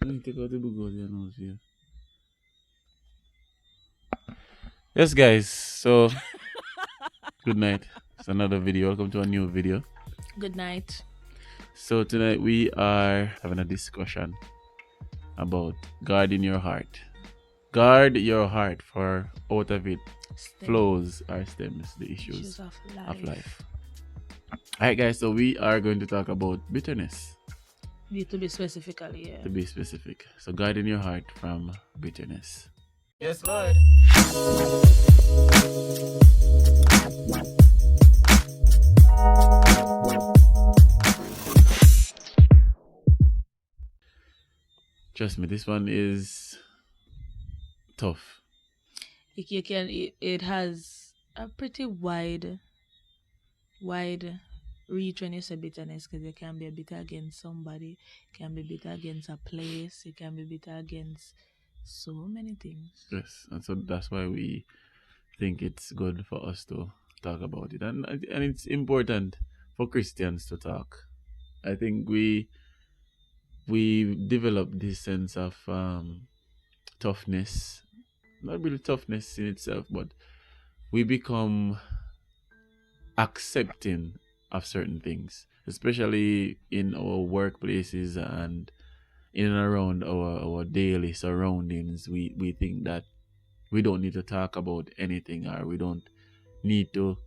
Take out the book out your nose here. Yes, guys. So, good night. It's another video. Welcome to a new video. Good night. So, tonight we are having a discussion about guarding your heart. Guard your heart, for out of it flows or stems the issues of life. Alright, guys. So, we are going to talk about bitterness. To be specifically, yeah. To be specific. So, guarding your heart from bitterness. Yes, Lord. Trust me, this one is tough. It has a pretty wide reach when you say bitterness, because you can be bitter against somebody, you can be bitter against a place, you can be bitter against so many things. Yes, and so that's why we think it's good for us to talk about it, and it's important for Christians to talk. I think we develop this sense of toughness, not really toughness in itself, but we become accepting of certain things, especially in our workplaces and in and around our daily surroundings. We think that we don't need to talk about anything, or we don't need to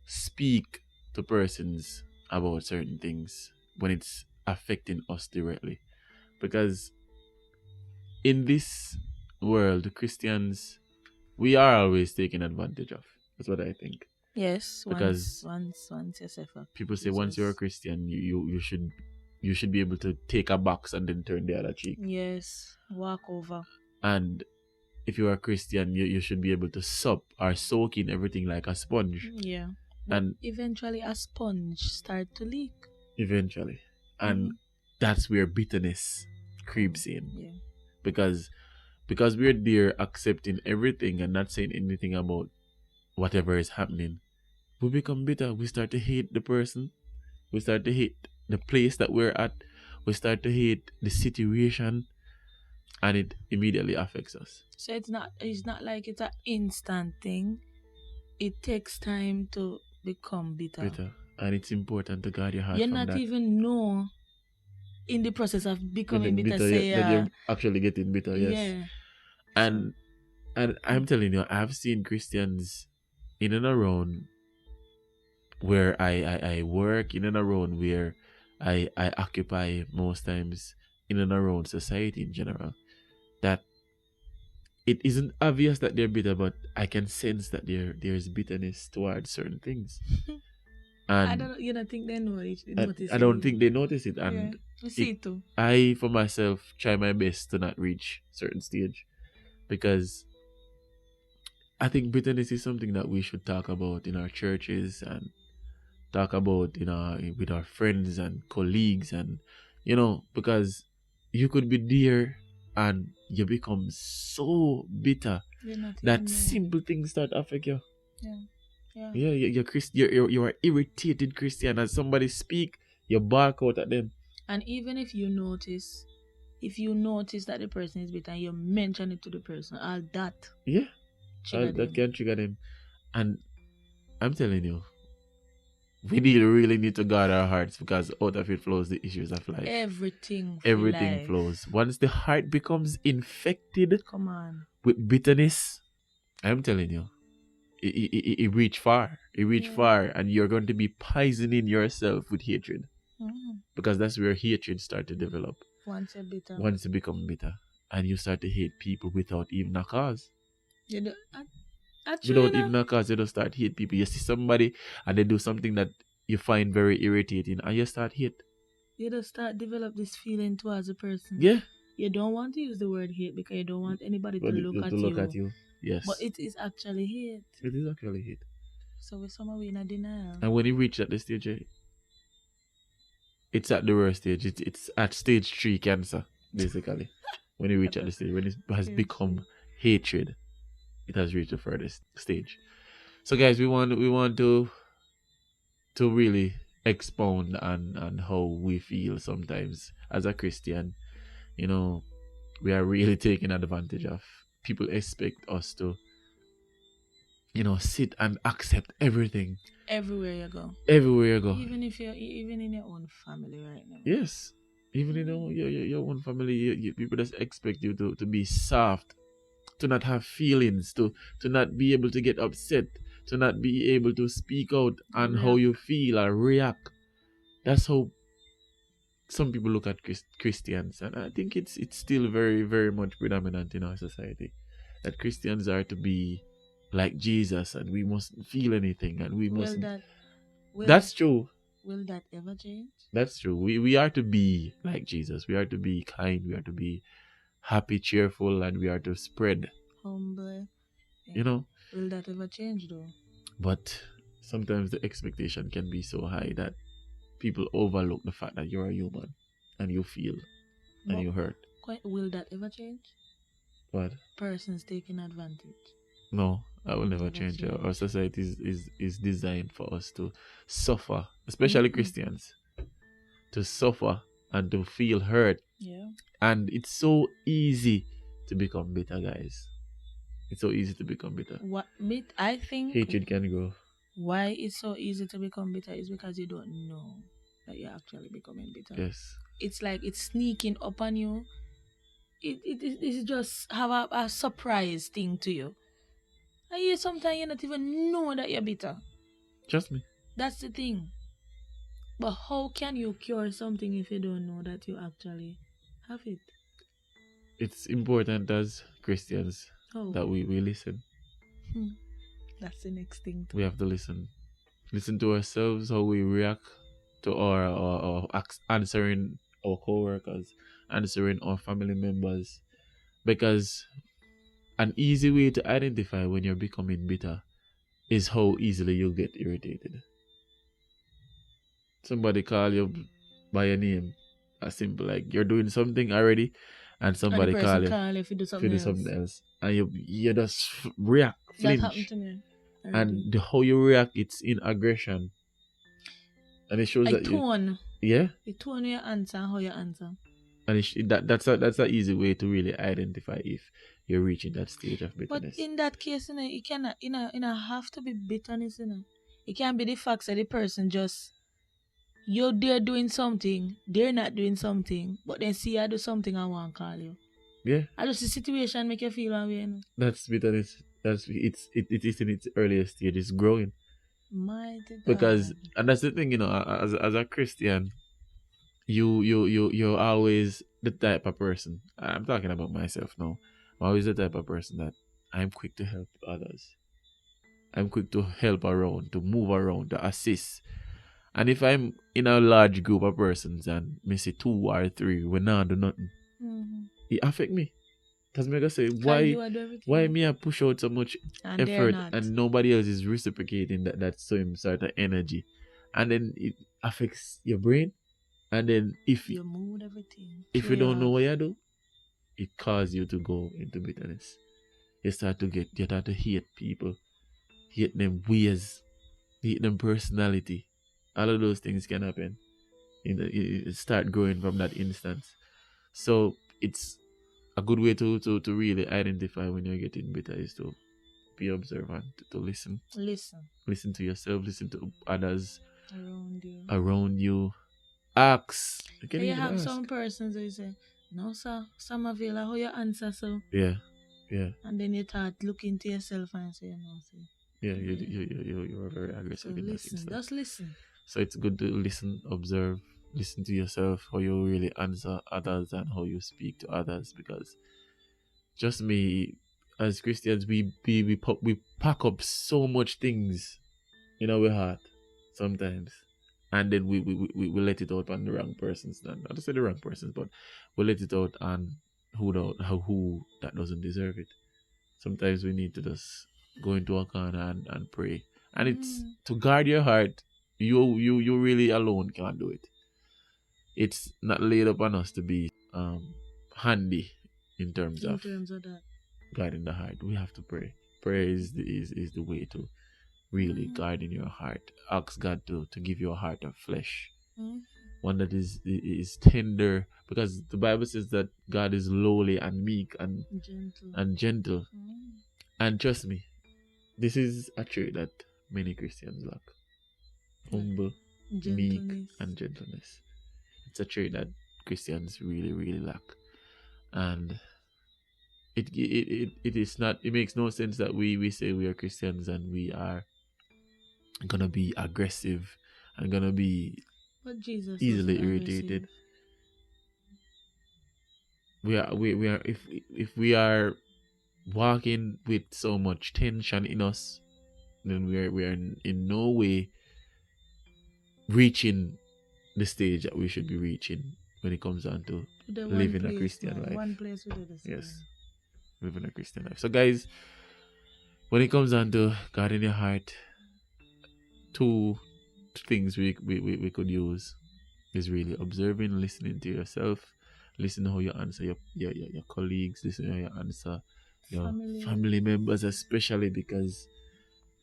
speak to persons about certain things when it's affecting us directly. Because in this world, Christians, we are always taken advantage of. That's what I think. Yes, because once yourself up. People say once you're a Christian, you should be able to take a box and then turn the other cheek. Yes, walk over. And if you're a Christian, you should be able to sup or soak in everything like a sponge. Yeah. And eventually a sponge start to leak. Eventually. And that's where bitterness creeps in. Yeah. Because we're there accepting everything and not saying anything about whatever is happening, we become bitter. We start to hate the person. We start to hate the place that we're at. We start to hate the situation, and it immediately affects us. So it's not like it's an instant thing. It takes time to become bitter. And it's important to guard your heart. You're from not that. even know in the process of becoming bitter, say that you're actually getting bitter. Yes. Yeah. And I'm telling you, I've seen Christians in and around where I work, in and around where I occupy most times, in and around society in general, that it isn't obvious that they're bitter, but I can sense that there's bitterness towards certain things. And you don't think they know it? I don't think they notice it. And we see it too. I, for myself, try my best to not reach certain stage, because I think bitterness is something that we should talk about in our churches and talk about with our friends and colleagues, and because you could be there and you become so bitter that simple things start affect you. You're irritated Christian, as somebody speak, you bark out at them. And even if you notice that the person is bitter and you mention it to the person, all that that can trigger them. And I'm telling you, we really need to guard our hearts, because out of it flows the issues of life. Everything flows. Once the heart becomes infected with bitterness, I'm telling you, it reach far. It reach far, and you're going to be poisoning yourself with hatred. Because that's where hatred start to develop. Once you're bitter. Once you become bitter, and you start to hate people without even a cause. Without even a cause, you just start hate people. You see somebody and they do something that you find very irritating, and you start hate. You just start develop this feeling towards a person. Yeah. You don't want to use the word hate because you don't want anybody to look at you. Yes. But it is actually hate. It is actually hate. So we're somewhere in a denial. And when you reach at the stage, it's at the worst stage. It's at stage 3 cancer, basically. When you reach at the stage, when it has become hatred, it has reached the furthest stage. So guys, we want to really expound on how we feel sometimes as a Christian we are really taking advantage of. People expect us to, sit and accept everything Everywhere you go. everywhere you go. Even in your own family right now. Yes. Even your own family, people just expect you to be soft, to not have feelings, to not be able to get upset, to not be able to speak out on how you feel or react. That's how some people look at Christians, and I think it's still very, very much predominant in our society that Christians are to be like Jesus, and we mustn't feel anything, and we mustn't. That's true. Will that ever change? That's true. We are to be like Jesus. We are to be kind. We are to be happy, cheerful, and we are to spread. Humble. Will that ever change though? But sometimes the expectation can be so high that people overlook the fact that you're a human and you feel and you hurt. Will that ever change? What? Persons taking advantage. No, I will never change. Our society is designed for us to suffer, especially Christians, to suffer and to feel hurt. Yeah. And it's so easy to become bitter, guys. It's so easy to become bitter. I think hatred can grow. Why it's so easy to become bitter is because you don't know that you're actually becoming bitter. Yes. It's like it's sneaking up on you. It just have a surprise thing to you. And you sometimes you not even know that you're bitter. Trust me. That's the thing. But how can you cure something if you don't know that you actually have it? It's important as Christians that we listen. That's the next thing. We have to listen. Listen to ourselves, how we react to our answering our co-workers, answering our family members. Because an easy way to identify when you're becoming bitter is how easily you get irritated. Somebody call you by your name, as simple like you're doing something already, and somebody call you if you do something else, and you just react, flinch. That happened to me. And how you react, it's in aggression, and it shows that tone. The tone you answer, how you answer. And that's an easy way to really identify if you're reaching that stage of bitterness. But in that case, it cannot, have to be bitterness, It can be the fact that the person just, they're doing something, they're not doing something, but then see I do something, I want to call you. Yeah. I just the situation make you feel that way, That's bitterness. It is in its earliest stage. It's growing. Mighty God. Because, and that's the thing, as a Christian, you're always the type of person. I'm talking about myself now. I'm always the type of person that I'm quick to help others. I'm quick to help around, to move around, to assist. And if I'm in a large group of persons and me say 2 or 3, we not do nothing, it affect me. Because me gonna say, why me I push out so much effort and nobody else is reciprocating that same sort of energy, and then it affects your brain, and then if your mood, everything. If you don't know what you do, it causes you to go into bitterness. You start to hate people, hate them ways, hate them personality. All of those things can happen. It start growing from that instance. So it's a good way to really identify when you're getting bitter is to be observant, to listen. Listen to yourself, listen to others around you. Ask. You have ask. Some persons who say, no sir, Samavila, how you answer so? Yeah. And then you start looking to yourself and say, no sir. Yeah, you are very aggressive in that instance. Just listen. So it's good to listen, observe, listen to yourself, how you really answer others and how you speak to others. Because just me, as Christians, we pack up so much things in our heart sometimes, and then we let it out on the wrong persons. Not to say the wrong persons, but we let it out on who that doesn't deserve it. Sometimes we need to just go into a corner and pray, and it's to guard your heart. You really alone can't do it. It's not laid upon us to be handy in terms of that. guarding the heart. We have to pray. Prayer is the way to really guard in your heart. Ask God to give you a heart of flesh. one that is tender, because the Bible says that God is lowly and meek Gentle. and gentle. And trust me, this is a trait that many Christians lack. Humble, meek, Gentleness. and gentleness. It's a trait that Christians really, really lack. And it is not, it makes no sense that we say we are Christians and we are gonna be aggressive and gonna be But Jesus easily wasn't irritated. aggressive. We are if we are walking with so much tension in us, then we are in no way reaching the stage that we should be reaching when it comes down to living a Christian life. One place we did this. Yes, living a Christian life. So guys, when it comes down to God in your heart, two things we could use is really observing, listening to yourself, listen how you answer your colleagues, listen how you answer your family members, especially because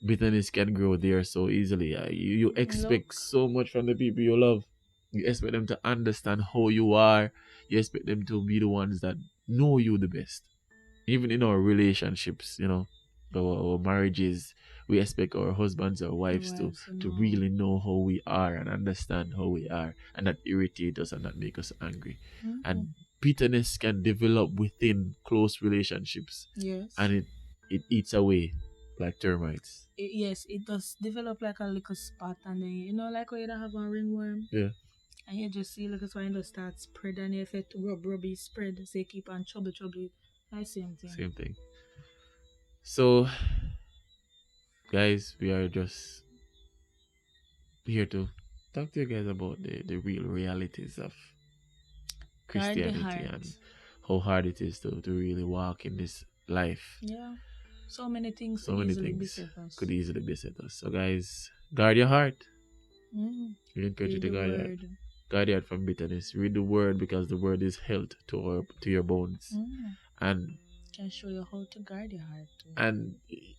bitterness can grow there so easily. You expect so much from the people you love. You expect them to understand how you are. You expect them to be the ones that know you the best. Even in our relationships, you know, our marriages, we expect our husbands or wives to really know how we are and understand how we are, and not irritate us and not make us angry. And bitterness can develop within close relationships. Yes. And it eats away like termites. It does develop like a little spot, and then, you know, like when you don't have a ringworm. Yeah. And you just see, look, it's when it start spread, and if it rubby spread, so you keep on trouble. That's same thing. Same thing. So, guys, we are just here to talk to you guys about the real realities of Christianity and how hard it is to really walk in this life. Yeah. So many things could easily beset us. So, guys, guard your heart. We encourage you to guard your heart. Guard your heart from bitterness. Read the word, because the word is health to your bones. And can show you how to guard your heart too. And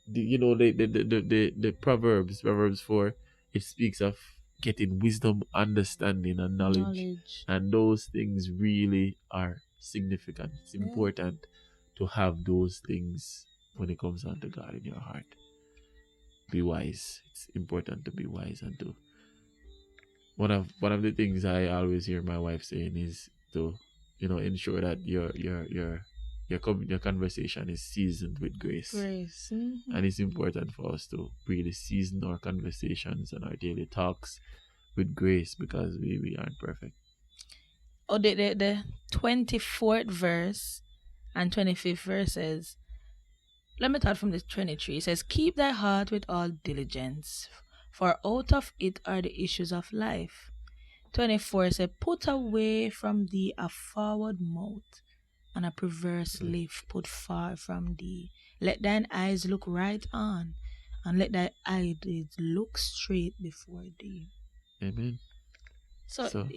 you know, the Proverbs 4, it speaks of getting wisdom, understanding, and knowledge. And those things really are significant. It's important to have those things when it comes down to God in your heart. Be wise. It's important to be wise, and to one of the things I always hear my wife saying is to, you know, ensure that your conversation is seasoned with grace. And it's important for us to really season our conversations and our daily talks with grace, because we aren't perfect. Oh, the 24th verse and 25th verse says, let me start from the 23. It says, keep thy heart with all diligence, for out of it are the issues of life. 24 says, put away from thee a forward mouth, and a perverse lip put far from thee. Let thine eyes look right on, and let thy eyelids look straight before thee. Amen. So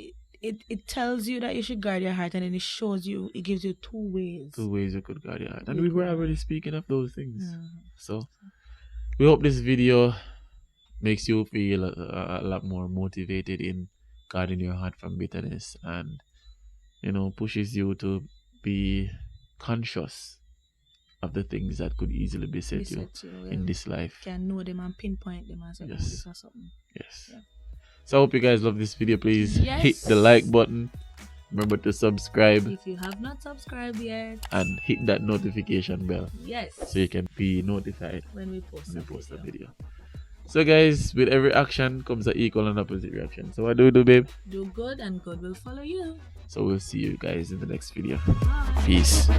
it tells you that you should guard your heart, and then it shows you, it gives you two ways. Two ways you could guard your heart. And we were already speaking of those things. So we hope this video makes you feel a lot more motivated in guarding your heart from bitterness, and, you know, pushes you to be conscious of the things that could easily beset you in this life. Can know them and pinpoint them and say, this or something. Yes. Yeah. So I hope you guys love this video. Please hit the like button. Remember to subscribe if you have not subscribed yet, and hit that notification bell. Yes. So you can be notified when we post a video. So guys, with every action comes an equal and opposite reaction. So what do we do, babe? Do good, and God will follow you. So we'll see you guys in the next video. Bye. Peace.